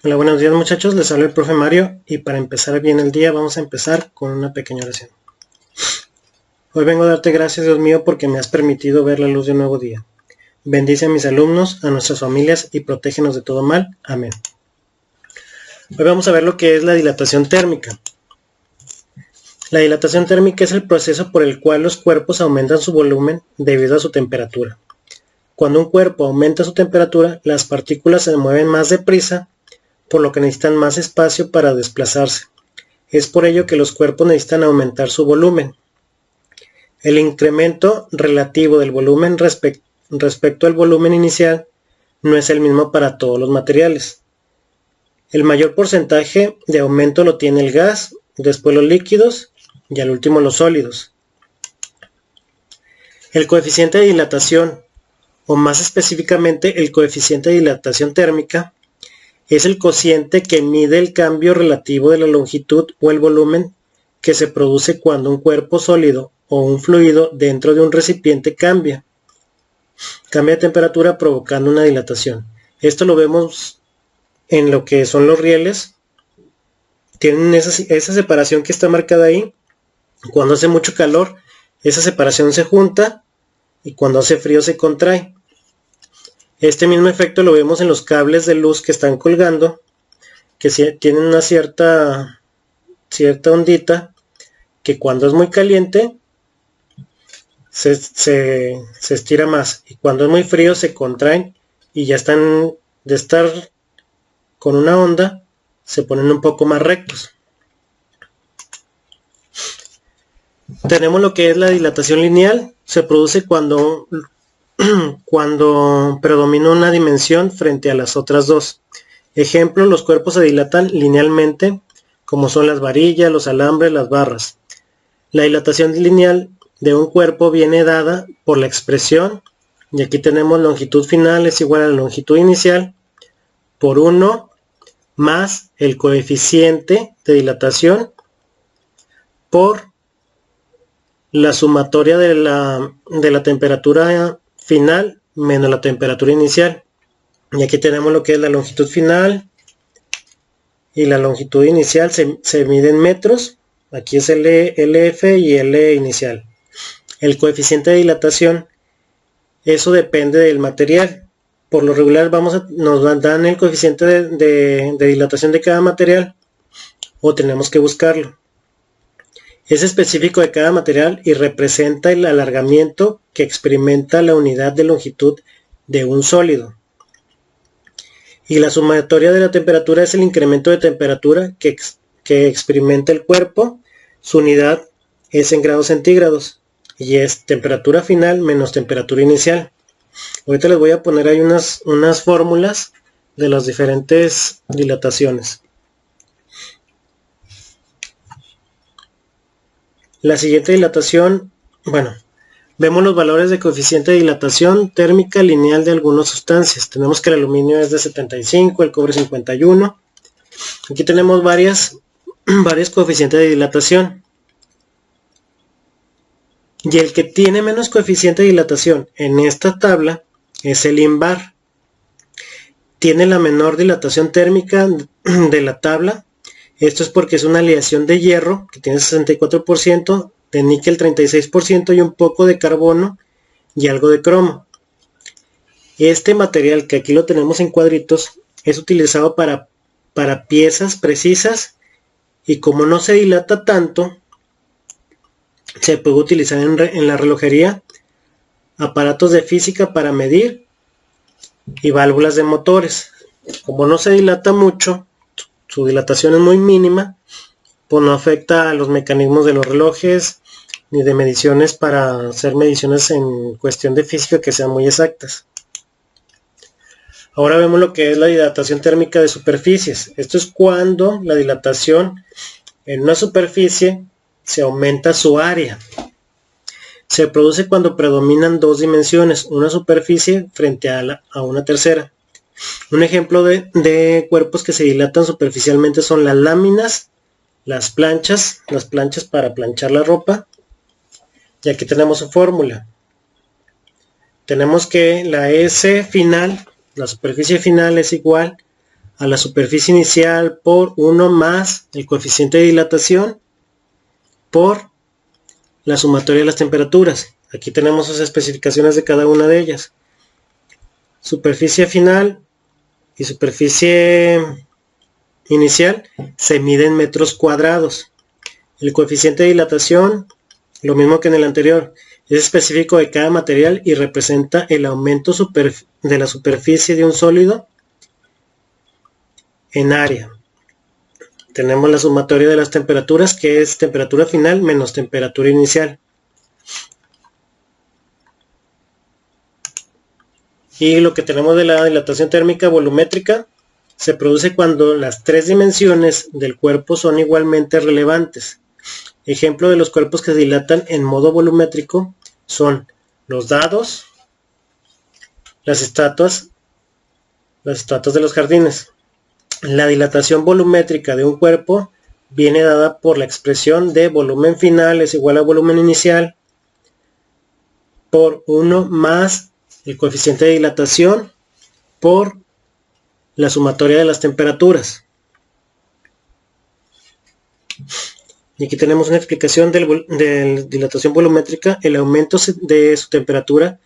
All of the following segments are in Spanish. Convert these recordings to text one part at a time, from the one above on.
Hola, buenos días muchachos, les habla el profe Mario y para empezar bien el día vamos a empezar con una pequeña oración. Hoy vengo a darte gracias, Dios mío, porque me has permitido ver la luz de un nuevo día. Bendice a mis alumnos, a nuestras familias y protégenos de todo mal. Amén. Hoy vamos a ver lo que es la dilatación térmica. La dilatación térmica es el proceso por el cual los cuerpos aumentan su volumen debido a su temperatura. Cuando un cuerpo aumenta su temperatura, las partículas se mueven más deprisa, por lo que necesitan más espacio para desplazarse. Es por ello que los cuerpos necesitan aumentar su volumen. El incremento relativo del volumen respecto al volumen inicial no es el mismo para todos los materiales. El mayor porcentaje de aumento lo tiene el gas, después los líquidos y al último los sólidos. El coeficiente de dilatación, o más específicamente el coeficiente de dilatación térmica, es el cociente que mide el cambio relativo de la longitud o el volumen que se produce cuando un cuerpo sólido o un fluido dentro de un recipiente cambia de temperatura provocando una dilatación. Esto lo vemos en lo que son los rieles. Tienen esa separación que está marcada ahí. Cuando hace mucho calor, esa separación se junta y cuando hace frío se contrae. Este mismo efecto lo vemos en los cables de luz que están colgando, que tienen una cierta ondita, que cuando es muy caliente se estira más, y cuando es muy frío se contraen y ya están de estar con una onda, se ponen un poco más rectos. Tenemos lo que es la dilatación lineal. Se produce cuando predomina una dimensión frente a las otras dos. Ejemplo, los cuerpos se dilatan linealmente, como son las varillas, los alambres, las barras. La dilatación lineal de un cuerpo viene dada por la expresión, y aquí tenemos longitud final es igual a la longitud inicial, por 1 más el coeficiente de dilatación por la sumatoria de la temperatura final menos la temperatura inicial. Y aquí tenemos lo que es la longitud final y la longitud inicial se mide en metros. Aquí es LF y L inicial. El coeficiente de dilatación, eso depende del material. Por lo regular nos dan el coeficiente de dilatación de cada material, o tenemos que buscarlo. Es específico de cada material y representa el alargamiento que experimenta la unidad de longitud de un sólido. Y la sumatoria de la temperatura es el incremento de temperatura que experimenta el cuerpo. Su unidad es en grados centígrados y es temperatura final menos temperatura inicial. Ahorita les voy a poner ahí unas fórmulas de las diferentes dilataciones. La siguiente dilatación, vemos los valores de coeficiente de dilatación térmica lineal de algunas sustancias. Tenemos que el aluminio es de 75, el cobre 51. Aquí tenemos varios coeficientes de dilatación. Y el que tiene menos coeficiente de dilatación en esta tabla es el INVAR. Tiene la menor dilatación térmica de la tabla. Esto es porque es una aleación de hierro que tiene 64%, de níquel 36% y un poco de carbono y algo de cromo. Este material, que aquí lo tenemos en cuadritos, es utilizado para piezas precisas, y como no se dilata tanto, se puede utilizar en la relojería, aparatos de física para medir y válvulas de motores. Como no se dilata mucho, su dilatación es muy mínima, pues no afecta a los mecanismos de los relojes ni de mediciones para hacer mediciones en cuestión de física que sean muy exactas. Ahora vemos lo que es la dilatación térmica de superficies. Esto es cuando la dilatación en una superficie se aumenta su área. Se produce cuando predominan dos dimensiones, una superficie frente a una tercera. Un ejemplo de cuerpos que se dilatan superficialmente son las láminas, las planchas para planchar la ropa. Y aquí tenemos su fórmula. Tenemos que la S final, la superficie final, es igual a la superficie inicial por 1 más el coeficiente de dilatación por la sumatoria de las temperaturas. Aquí tenemos las especificaciones de cada una de ellas. Superficie final y superficie inicial se mide en metros cuadrados. El coeficiente de dilatación, lo mismo que en el anterior, es específico de cada material y representa el aumento de la superficie de un sólido en área. Tenemos la sumatoria de las temperaturas, que es temperatura final menos temperatura inicial. Y lo que tenemos de la dilatación térmica volumétrica se produce cuando las tres dimensiones del cuerpo son igualmente relevantes. Ejemplo de los cuerpos que se dilatan en modo volumétrico son los dados, las estatuas de los jardines. La dilatación volumétrica de un cuerpo viene dada por la expresión de volumen final es igual a volumen inicial por 1 más el coeficiente de dilatación por la sumatoria de las temperaturas. Y aquí tenemos una explicación de dilatación volumétrica, el aumento de su temperatura.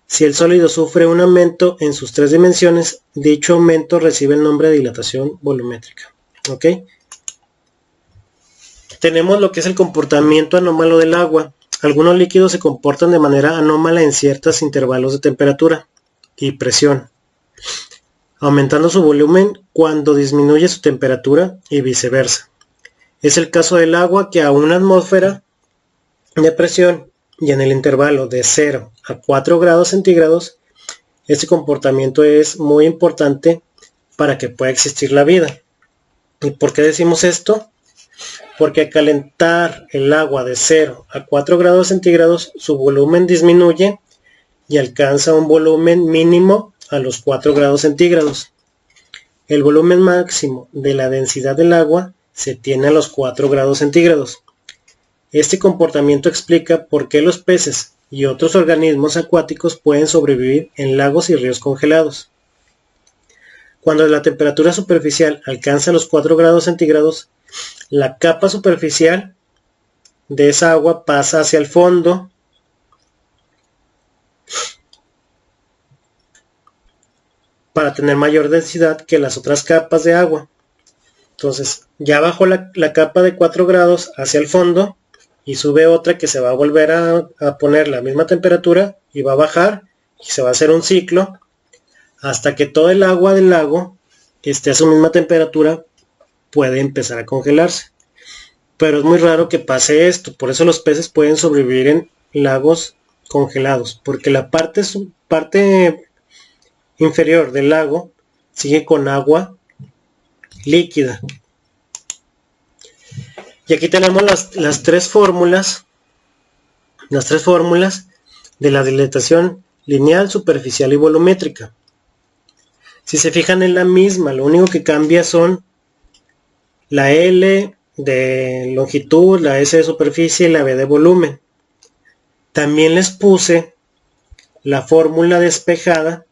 Si el sólido sufre un aumento en sus tres dimensiones, dicho aumento recibe el nombre de dilatación volumétrica. ¿Ok? Tenemos lo que es el comportamiento anómalo del agua. Algunos líquidos se comportan de manera anómala en ciertos intervalos de temperatura y presión, aumentando su volumen cuando disminuye su temperatura y viceversa. Es el caso del agua, que a una atmósfera de presión y en el intervalo de 0 a 4 grados centígrados, este comportamiento es muy importante para que pueda existir la vida. ¿Y por qué decimos esto? Porque al calentar el agua de 0 a 4 grados centígrados, su volumen disminuye y alcanza un volumen mínimo a los 4 grados centígrados. El volumen máximo de la densidad del agua se tiene a los 4 grados centígrados. Este comportamiento explica por qué los peces y otros organismos acuáticos pueden sobrevivir en lagos y ríos congelados. Cuando la temperatura superficial alcanza los 4 grados centígrados, la capa superficial de esa agua pasa hacia el fondo para tener mayor densidad que las otras capas de agua. Entonces, ya bajó la capa de 4 grados hacia el fondo y sube otra que se va a volver a poner la misma temperatura y va a bajar y se va a hacer un ciclo hasta que todo el agua del lago que esté a su misma temperatura puede empezar a congelarse. Pero es muy raro que pase esto, por eso los peces pueden sobrevivir en lagos congelados, porque la parte inferior del lago sigue con agua líquida. Y aquí tenemos las tres fórmulas de la dilatación lineal, superficial y volumétrica. Si se fijan en la misma, lo único que cambia son la L de longitud, la S de superficie y la V de volumen. También les puse la fórmula despejada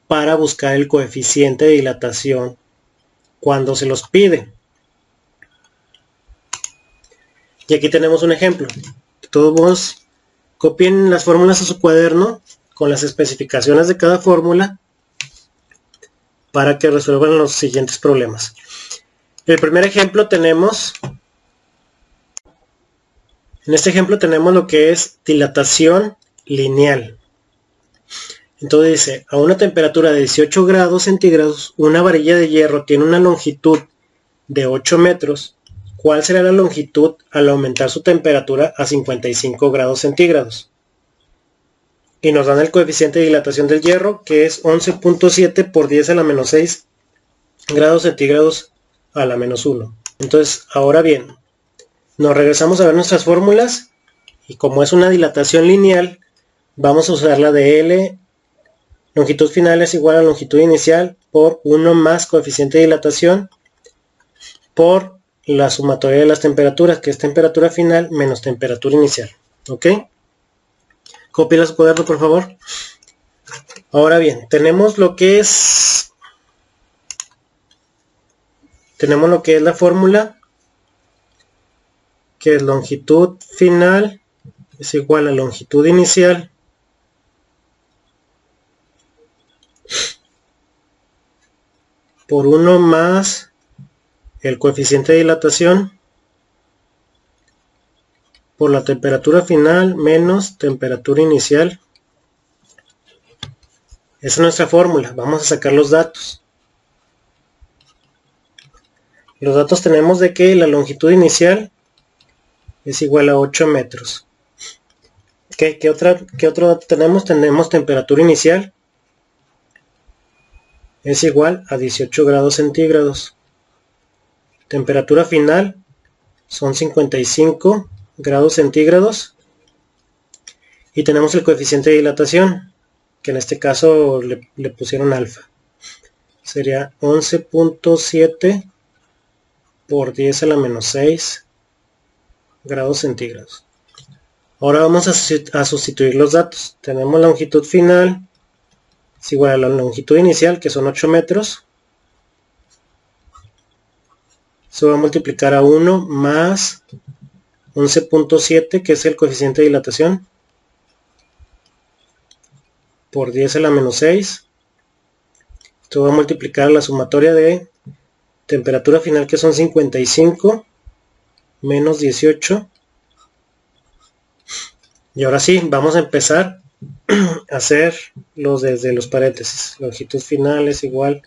para buscar el coeficiente de dilatación cuando se los pide. Y aquí tenemos un ejemplo. Todos copien las fórmulas a su cuaderno con las especificaciones de cada fórmula para que resuelvan los siguientes problemas. El primer ejemplo tenemos, en este ejemplo tenemos lo que es dilatación lineal. Entonces dice, a una temperatura de 18 grados centígrados, una varilla de hierro tiene una longitud de 8 metros. ¿Cuál será la longitud al aumentar su temperatura a 55 grados centígrados? Y nos dan el coeficiente de dilatación del hierro, que es 11.7 por 10 a la menos 6 grados centígrados a la menos 1. Entonces, ahora bien, nos regresamos a ver nuestras fórmulas y como es una dilatación lineal, vamos a usar la de L, longitud final es igual a longitud inicial por 1 más coeficiente de dilatación por la sumatoria de las temperaturas, que es temperatura final menos temperatura inicial. ¿Ok? Cópiala a su cuaderno, por favor. Ahora bien, tenemos lo que es tenemos lo que es la fórmula, que es longitud final es igual a longitud inicial por 1 más el coeficiente de dilatación por la temperatura final menos temperatura inicial. Esa es nuestra fórmula. Vamos a sacar los datos. Los datos tenemos de que la longitud inicial es igual a 8 metros. ¿Qué otro dato tenemos? Tenemos temperatura inicial es igual a 18 grados centígrados. Temperatura final son 55 grados centígrados. Y tenemos el coeficiente de dilatación, que en este caso le pusieron alfa. Sería 11.7 por 10 a la menos 6 grados centígrados. Ahora vamos a sustituir los datos. Tenemos la longitud final es igual a la longitud inicial, que son 8 metros. Se va a multiplicar a 1 más 11.7, que es el coeficiente de dilatación, por 10 a la menos 6. Esto va a multiplicar a la sumatoria de temperatura final, que son 55 menos 18. Y ahora sí, vamos a empezar a hacer desde los paréntesis. Longitud final es igual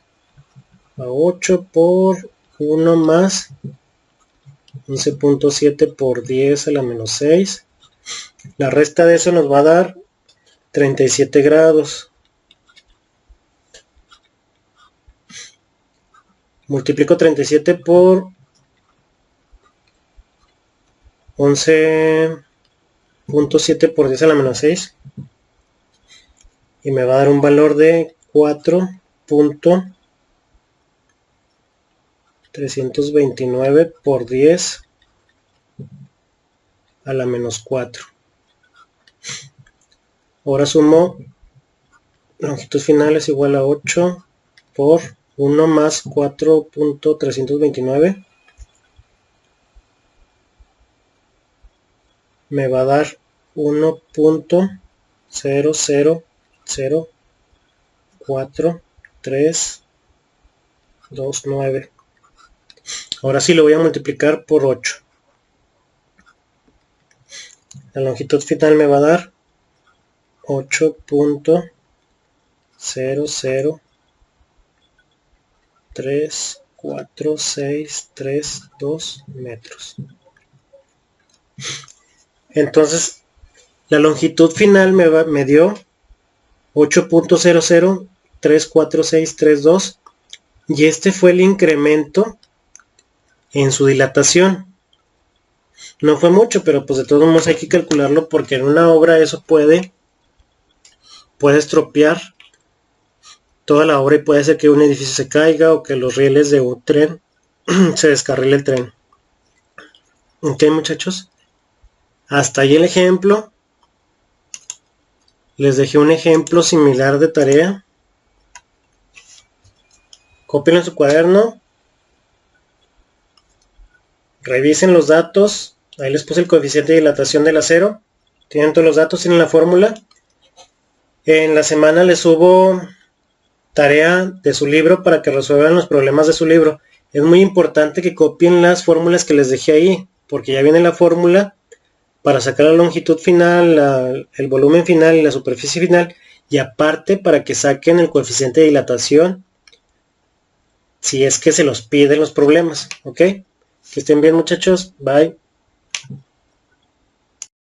a 8 por 1 más 11.7 por 10 a la menos 6. La resta de eso nos va a dar 37 grados. Multiplico 37 por 11.7 por 10 a la menos 6. Y me va a dar un valor de 4.329 por 10 a la menos 4. Ahora sumo longitud final es igual a 8 por 1 más 4.329. Me va a dar 1.0004329. Ahora sí lo voy a multiplicar por 8. La longitud final me va a dar 8.0034632 metros. Entonces la longitud final me dio 8.0034632 y este fue el incremento en su dilatación. No fue mucho, pero pues de todos modos hay que calcularlo, porque en una obra eso puede estropear toda la obra y puede hacer que un edificio se caiga o que los rieles de un tren se descarrile el tren. Ok, muchachos, hasta ahí el ejemplo. Les dejé un ejemplo similar de tarea. Cópienlo en su cuaderno. Revisen los datos. Ahí les puse el coeficiente de dilatación del acero. Tienen todos los datos, tienen la fórmula. En la semana les subo tarea de su libro para que resuelvan los problemas de su libro. Es muy importante que copien las fórmulas que les dejé ahí, porque ya viene la fórmula para sacar la longitud final, el volumen final y la superficie final, y aparte para que saquen el coeficiente de dilatación si es que se los piden los problemas. Ok, que estén bien, muchachos. Bye.